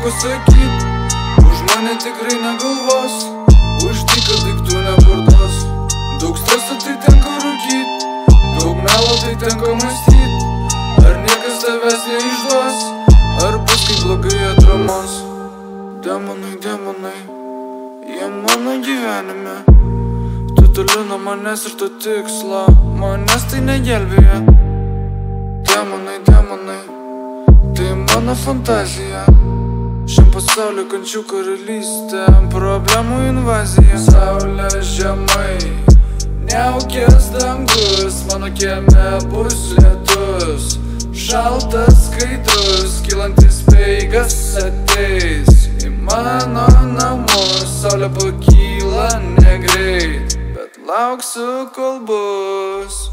nieko sakyt. Už mane tikrai negalvos, už dyką daiktų neparduos. Daug streso tai tenka rūkyt, daug melo tai tenka mąstyt. Ar niekas tavęs neišduos, ar bus kai blogai atramos. Demonai, demonai, jie mano gyvenime. Tu toli nuo manęs ir to tikslo, manęs tai negelbėja. Demonai, demonai, tai mano fantazija. Šiam pasaulio kančių karalystė, problemų invazija. Saulė žemai, neaukės dangus, mano kieme bus lietus. Šaltas, skaidrus, kylantis speigas ateis į mano namus. Saulė pakyla negreit, bet lauksiu kol bus.